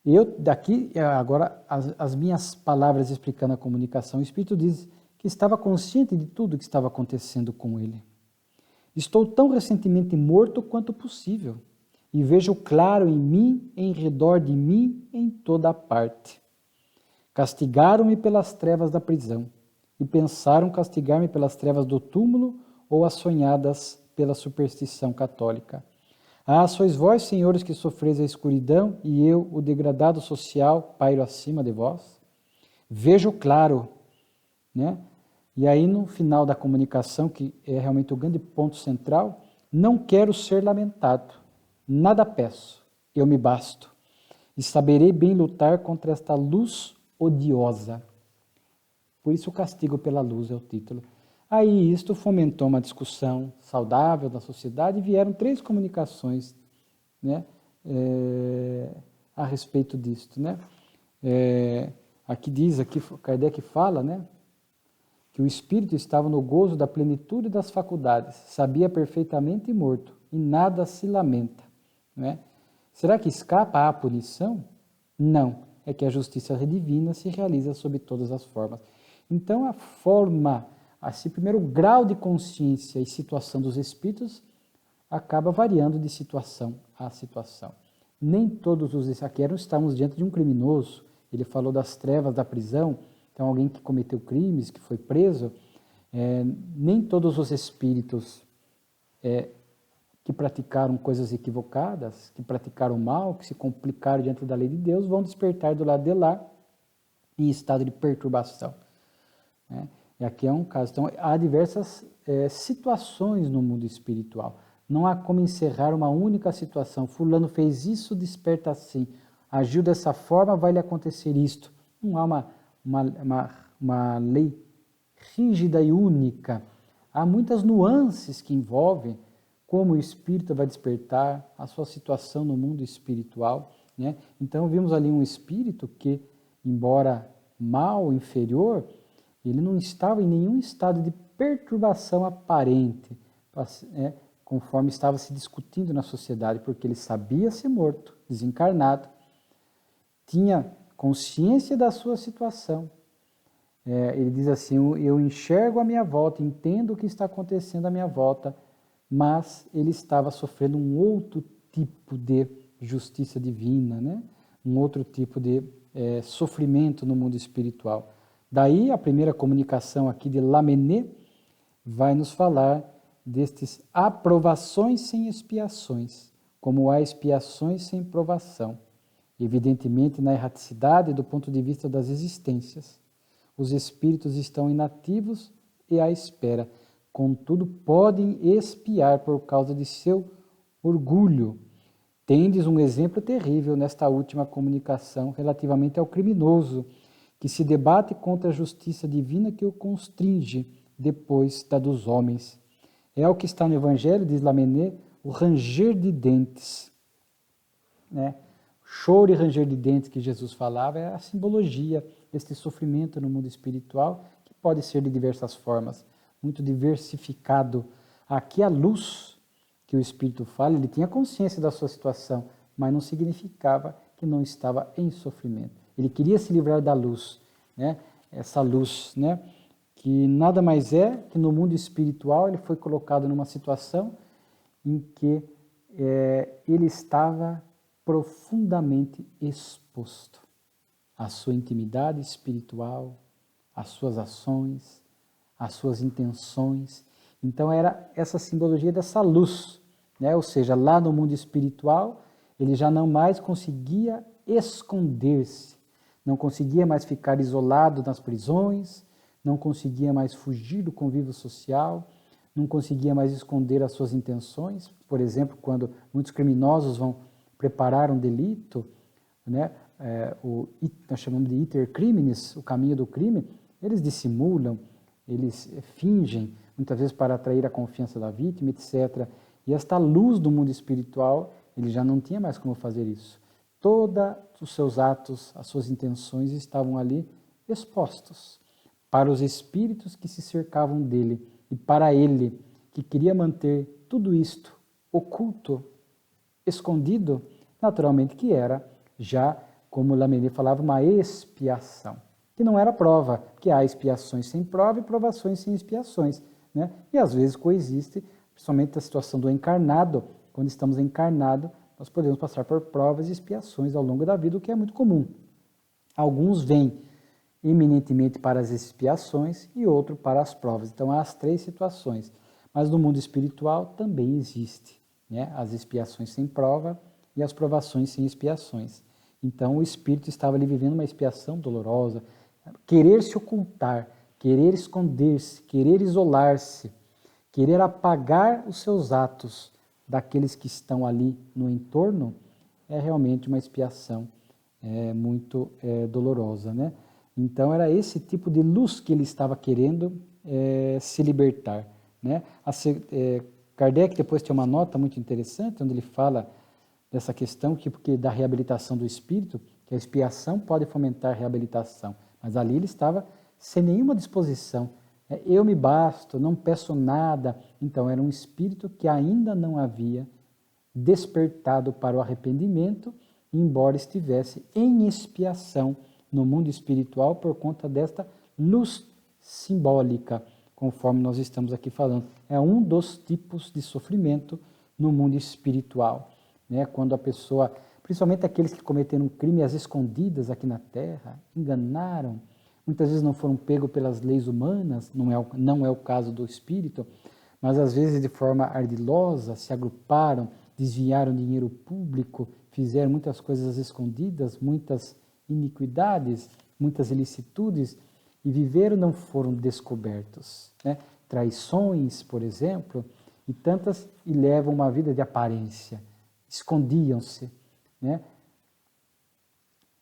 Eu, daqui, agora, as minhas palavras explicando a comunicação, o Espírito diz que estava consciente de tudo o que estava acontecendo com ele. Estou tão recentemente morto quanto possível, e vejo claro em mim, em redor de mim, em toda a parte. Castigaram-me pelas trevas da prisão, e pensaram castigar-me pelas trevas do túmulo ou as sonhadas pela superstição católica. Sois vós, senhores, que sofreis a escuridão, e eu, o degradado social, pairo acima de vós? Vejo claro, né? E aí, no final da comunicação, que é realmente o grande ponto central: não quero ser lamentado, nada peço, eu me basto, e saberei bem lutar contra esta luz odiosa. Por isso, o castigo pela luz é o título. Aí isto fomentou uma discussão saudável da sociedade e vieram 3 comunicações, né, a respeito disto, né? Aqui Kardec fala, né, que o espírito estava no gozo da plenitude das faculdades, sabia perfeitamente morto, e nada se lamenta, né? Será que escapa à punição? Não, é que a justiça divina se realiza sob todas as formas. Então a forma, esse primeiro grau de consciência e situação dos espíritos acaba variando de situação a situação. Nem todos os aqui estamos diante de um criminoso. Ele falou das trevas da prisão, então alguém que cometeu crimes, que foi preso. Nem todos os espíritos que praticaram coisas equivocadas, que praticaram mal, que se complicaram diante da lei de Deus, vão despertar do lado de lá em estado de perturbação, né? E aqui é um caso. Então, há diversas situações no mundo espiritual. Não há como encerrar uma única situação. Fulano fez isso, desperta assim. Agiu dessa forma, vai lhe acontecer isto. Não há uma lei rígida e única. Há muitas nuances que envolvem como o espírito vai despertar, a sua situação no mundo espiritual, né? Então, vimos ali um espírito que, embora mal, inferior, ele não estava em nenhum estado de perturbação aparente, conforme estava se discutindo na sociedade, porque ele sabia ser morto, desencarnado, tinha consciência da sua situação. Ele diz assim, eu enxergo a minha volta, entendo o que está acontecendo à minha volta, mas ele estava sofrendo um outro tipo de justiça divina, né? Um outro tipo de sofrimento no mundo espiritual. Daí a primeira comunicação aqui de Lamennais vai nos falar destes aprovações sem expiações, como há expiações sem provação, evidentemente na erraticidade do ponto de vista das existências. Os espíritos estão inativos e à espera, contudo podem expiar por causa de seu orgulho. Tendes um exemplo terrível nesta última comunicação relativamente ao criminoso, que se debate contra a justiça divina que o constringe depois da dos homens. É o que está no Evangelho, diz Lamennais, o ranger de dentes, né? Choro e ranger de dentes que Jesus falava é a simbologia deste sofrimento no mundo espiritual, que pode ser de diversas formas, muito diversificado. Aqui a luz que o Espírito fala, ele tinha consciência da sua situação, mas não significava que não estava em sofrimento. Ele queria se livrar da luz, né? Essa luz, né? Que nada mais é que no mundo espiritual ele foi colocado numa situação em que ele estava profundamente exposto à sua intimidade espiritual, às suas ações, às suas intenções. Então era essa simbologia dessa luz, né? Ou seja, lá no mundo espiritual ele já não mais conseguia esconder-se, não conseguia mais ficar isolado nas prisões, não conseguia mais fugir do convívio social, não conseguia mais esconder as suas intenções. Por exemplo, quando muitos criminosos vão preparar um delito, né, nós chamamos de iter criminis, o caminho do crime, eles dissimulam, eles fingem, muitas vezes para atrair a confiança da vítima, etc. E esta luz do mundo espiritual, ele já não tinha mais como fazer isso. Todos os seus atos, as suas intenções estavam ali expostos para os espíritos que se cercavam dele e para ele, que queria manter tudo isto oculto, escondido, naturalmente que era já, como Lamennais falava, uma expiação, que não era prova, porque há expiações sem prova e provações sem expiações, né? E às vezes coexiste, principalmente a situação do encarnado. Quando estamos encarnados, nós podemos passar por provas e expiações ao longo da vida, o que é muito comum. Alguns vêm eminentemente para as expiações e outro para as provas. Então há as três situações, mas no mundo espiritual também existe, né? As expiações sem prova e as provações sem expiações. Então o espírito estava ali vivendo uma expiação dolorosa, querer se ocultar, querer esconder-se, querer isolar-se, querer apagar os seus atos daqueles que estão ali no entorno, é realmente uma expiação muito dolorosa, né? Então era esse tipo de luz que ele estava querendo se libertar, né? Kardec depois tem uma nota muito interessante, onde ele fala dessa questão porque da reabilitação do espírito, que a expiação pode fomentar a reabilitação, mas ali ele estava sem nenhuma disposição. Eu me basto, não peço nada. Então era um espírito que ainda não havia despertado para o arrependimento, embora estivesse em expiação no mundo espiritual por conta desta luz simbólica, conforme nós estamos aqui falando. É um dos tipos de sofrimento no mundo espiritual, né? Quando a pessoa, principalmente aqueles que cometeram crime às escondidas aqui na Terra, enganaram, muitas vezes não foram pegos pelas leis humanas, não é o caso do espírito, mas às vezes de forma ardilosa, se agruparam, desviaram dinheiro público, fizeram muitas coisas escondidas, muitas iniquidades, muitas ilicitudes, e viveram não foram descobertos, né? Traições, por exemplo, e levam uma vida de aparência, escondiam-se, né?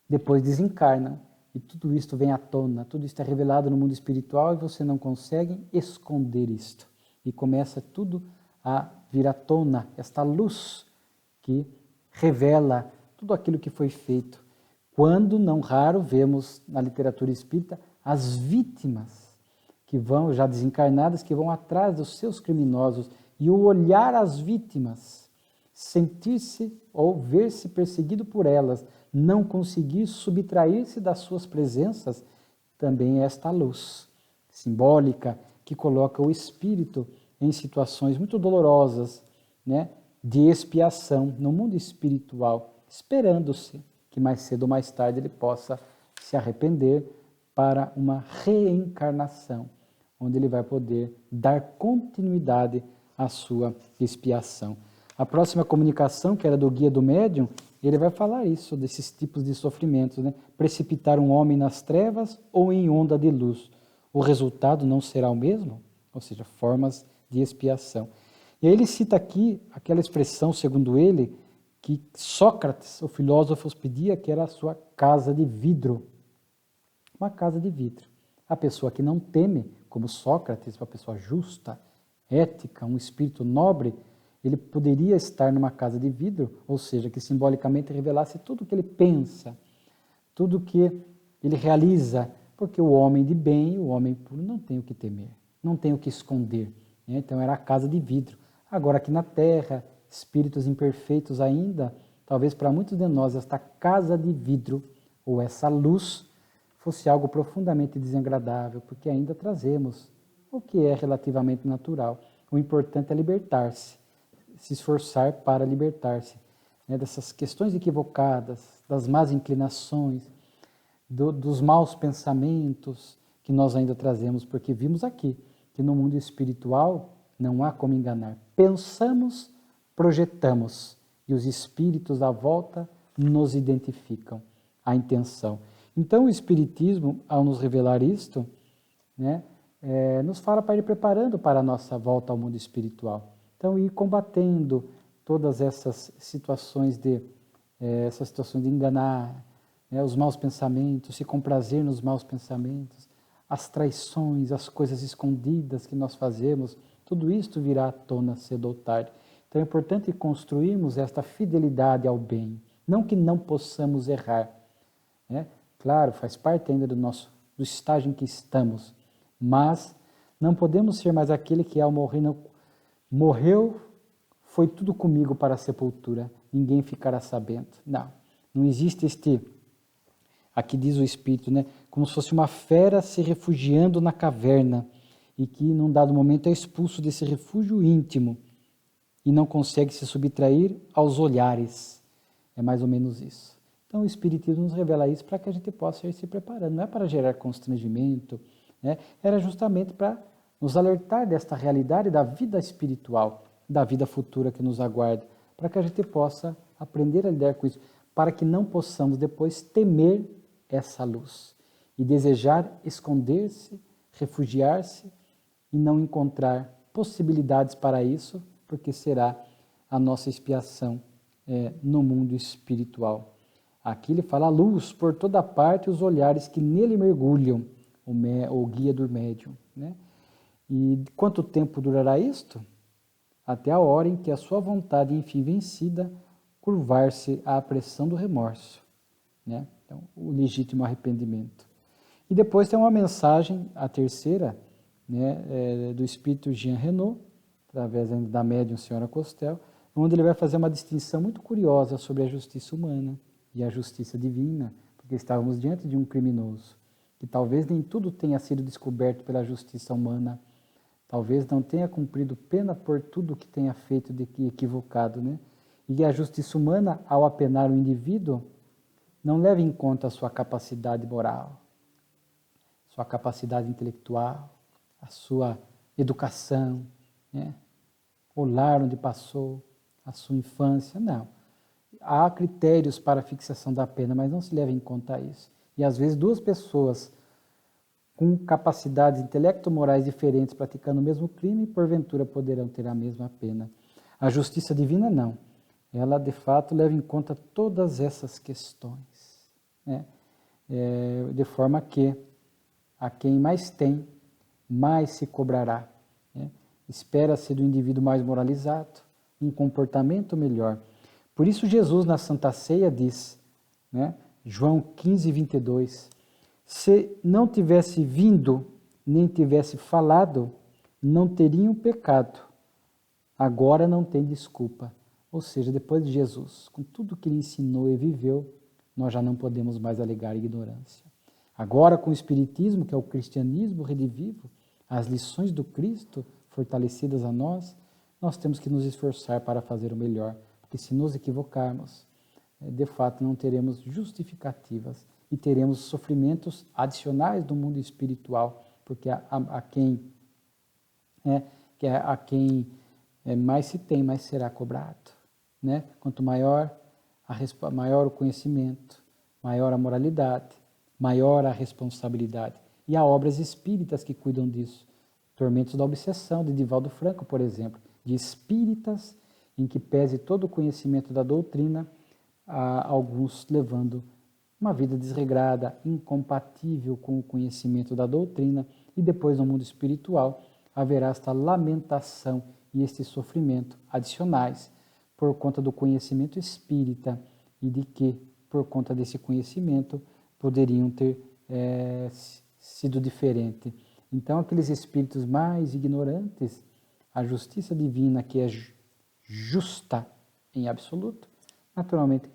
Depois desencarnam, e tudo isto vem à tona, tudo isto é revelado no mundo espiritual, e você não consegue esconder isto. E começa tudo a vir à tona, esta luz que revela tudo aquilo que foi feito. Quando, não raro, vemos na literatura espírita as vítimas que vão, já desencarnadas, que vão atrás dos seus criminosos, e o olhar às vítimas, sentir-se ou ver-se perseguido por elas, não conseguir subtrair-se das suas presenças, também é esta luz simbólica que coloca o espírito em situações muito dolorosas, né, de expiação no mundo espiritual, esperando-se que mais cedo ou mais tarde ele possa se arrepender para uma reencarnação, onde ele vai poder dar continuidade à sua expiação. A próxima comunicação, que era do Guia do Médium, ele vai falar isso, desses tipos de sofrimentos, né? Precipitar um homem nas trevas ou em onda de luz. O resultado não será o mesmo? Ou seja, formas de expiação. E aí ele cita aqui aquela expressão, segundo ele, que Sócrates, o filósofo, pedia, que era a sua casa de vidro. Uma casa de vidro. A pessoa que não teme, como Sócrates, uma pessoa justa, ética, um espírito nobre, ele poderia estar numa casa de vidro, ou seja, que simbolicamente revelasse tudo o que ele pensa, tudo o que ele realiza, porque o homem de bem, o homem puro, não tem o que temer, não tem o que esconder. Né? Então era a casa de vidro. Agora aqui na Terra, espíritos imperfeitos ainda, talvez para muitos de nós esta casa de vidro, ou essa luz, fosse algo profundamente desagradável, porque ainda trazemos o que é relativamente natural. O importante é libertar-se, se esforçar para libertar-se, né, dessas questões equivocadas, das más inclinações, dos maus pensamentos que nós ainda trazemos, porque vimos aqui que no mundo espiritual não há como enganar. Pensamos, projetamos, e os espíritos à volta nos identificam a intenção. Então o Espiritismo, ao nos revelar isto, né, nos fala para ir preparando para a nossa volta ao mundo espiritual. Então, ir combatendo todas essas situações de enganar, né, os maus pensamentos, se comprazer nos maus pensamentos, as traições, as coisas escondidas que nós fazemos, tudo isto virá à tona cedo ou tarde. Então, é importante construirmos esta fidelidade ao bem, não que não possamos errar, né? Claro, faz parte ainda do estágio em que estamos, mas não podemos ser mais aquele que ao morrer morreu, foi tudo comigo para a sepultura, ninguém ficará sabendo. Não existe aqui diz o Espírito, né, como se fosse uma fera se refugiando na caverna e que num dado momento é expulso desse refúgio íntimo e não consegue se subtrair aos olhares. É mais ou menos isso. Então o Espiritismo nos revela isso para que a gente possa ir se preparando, não é para gerar constrangimento, né? Era justamente para nos alertar desta realidade da vida espiritual, da vida futura que nos aguarda, para que a gente possa aprender a lidar com isso, para que não possamos depois temer essa luz e desejar esconder-se, refugiar-se e não encontrar possibilidades para isso, porque será a nossa expiação no mundo espiritual. Aqui ele fala a luz por toda parte, os olhares que nele mergulham, o guia do médium, né? E quanto tempo durará isto? Até a hora em que a sua vontade, enfim vencida, curvar-se à pressão do remorso, né? Então, o legítimo arrependimento. E depois tem uma mensagem, a terceira, né, do espírito Jean Renaud, através da médium Senhora Costel, onde ele vai fazer uma distinção muito curiosa sobre a justiça humana e a justiça divina, porque estávamos diante de um criminoso, que talvez nem tudo tenha sido descoberto pela justiça humana, talvez não tenha cumprido pena por tudo que tenha feito de equivocado, né? E a justiça humana, ao apenar o indivíduo, não leva em conta a sua capacidade moral, sua capacidade intelectual, a sua educação, né? O lar onde passou a sua infância, não. Há critérios para a fixação da pena, mas não se leva em conta isso. E às vezes duas pessoas com capacidades intelecto-morais diferentes praticando o mesmo crime, porventura poderão ter a mesma pena. A justiça divina não. Ela, de fato, leva em conta todas essas questões, né? De forma que a quem mais tem, mais se cobrará, né? Espera-se do indivíduo mais moralizado, um comportamento melhor. Por isso Jesus na Santa Ceia diz, né, João 15, 22, se não tivesse vindo, nem tivesse falado, não teriam pecado. Agora não tem desculpa. Ou seja, depois de Jesus, com tudo que ele ensinou e viveu, nós já não podemos mais alegar ignorância. Agora, com o Espiritismo, que é o cristianismo redivivo, as lições do Cristo fortalecidas a nós, nós temos que nos esforçar para fazer o melhor, porque se nos equivocarmos, de fato não teremos justificativas e teremos sofrimentos adicionais do mundo espiritual, porque a quem mais se tem, mais será cobrado, né? Quanto maior o conhecimento, maior a moralidade, maior a responsabilidade. E há obras espíritas que cuidam disso. Tormentos da Obsessão, de Divaldo Franco, por exemplo, de espíritas em que pese todo o conhecimento da doutrina, alguns levando uma vida desregrada, incompatível com o conhecimento da doutrina, e depois no mundo espiritual haverá esta lamentação e este sofrimento adicionais por conta do conhecimento espírita e de que, por conta desse conhecimento, poderiam ter sido diferente. Então, aqueles espíritos mais ignorantes, a justiça divina, que é justa em absoluto, naturalmente,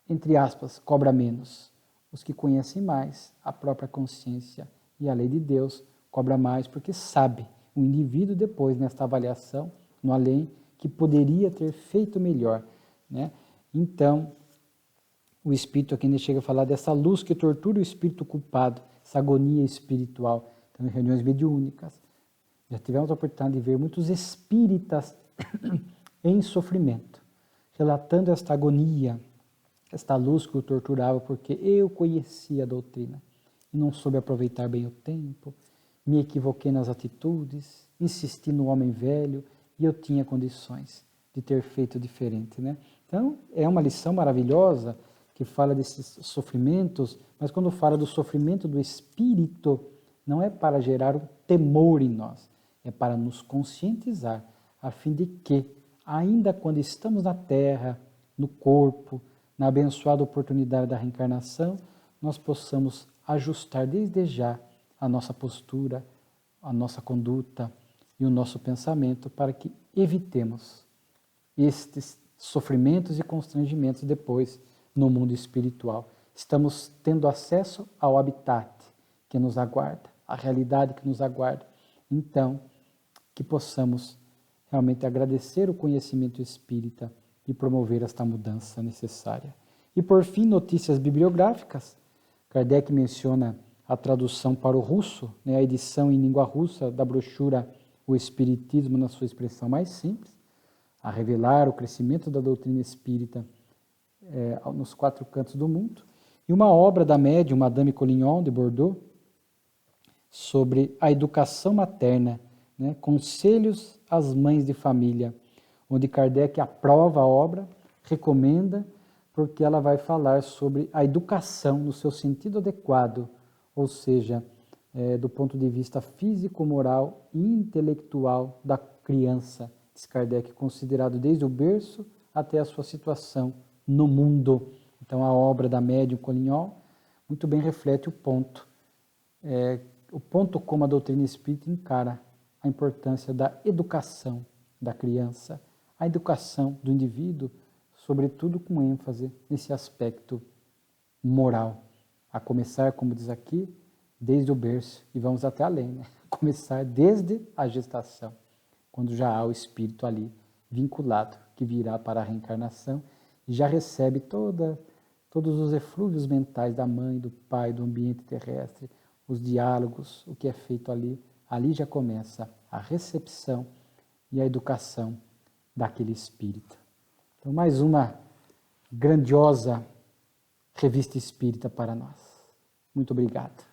entre aspas, cobra menos. Os que conhecem mais a própria consciência e a lei de Deus cobra mais, porque sabe o indivíduo depois, nesta avaliação, no além, que poderia ter feito melhor, né? Então, o Espírito aqui ainda chega a falar dessa luz que tortura o espírito culpado, essa agonia espiritual. Então, em reuniões mediúnicas, já tivemos a oportunidade de ver muitos espíritas em sofrimento, relatando esta agonia, esta luz que o torturava, porque eu conhecia a doutrina e não soube aproveitar bem o tempo, me equivoquei nas atitudes, insisti no homem velho e eu tinha condições de ter feito diferente, né? Então, é uma lição maravilhosa que fala desses sofrimentos, mas quando fala do sofrimento do espírito, não é para gerar um temor em nós, é para nos conscientizar, a fim de que, ainda quando estamos na terra, no corpo, na abençoada oportunidade da reencarnação, nós possamos ajustar desde já a nossa postura, a nossa conduta e o nosso pensamento para que evitemos estes sofrimentos e constrangimentos depois no mundo espiritual. Estamos tendo acesso ao habitat que nos aguarda, à realidade que nos aguarda. Então, que possamos realmente agradecer o conhecimento espírita e promover esta mudança necessária. E por fim, notícias bibliográficas. Kardec menciona a tradução para o russo, né, a edição em língua russa da brochura O Espiritismo na sua expressão mais simples, a revelar o crescimento da doutrina espírita nos quatro cantos do mundo, e uma obra da médium Madame Collignon de Bordeaux sobre a educação materna, né, Conselhos às Mães de Família, onde Kardec aprova a obra, recomenda, porque ela vai falar sobre a educação no seu sentido adequado, ou seja, do ponto de vista físico, moral e intelectual da criança, diz Kardec, considerado desde o berço até a sua situação no mundo. Então, a obra da médium Collignon muito bem reflete o ponto como a doutrina espírita encara a importância da educação da criança, a educação do indivíduo, sobretudo com ênfase nesse aspecto moral, a começar, como diz aqui, desde o berço, e vamos até além, né? Começar desde a gestação, quando já há o espírito ali vinculado, que virá para a reencarnação e já recebe todos os eflúvios mentais da mãe, do pai, do ambiente terrestre, os diálogos, o que é feito ali já começa a recepção e a educação daquele espírita. Então, mais uma grandiosa revista espírita para nós. Muito obrigado.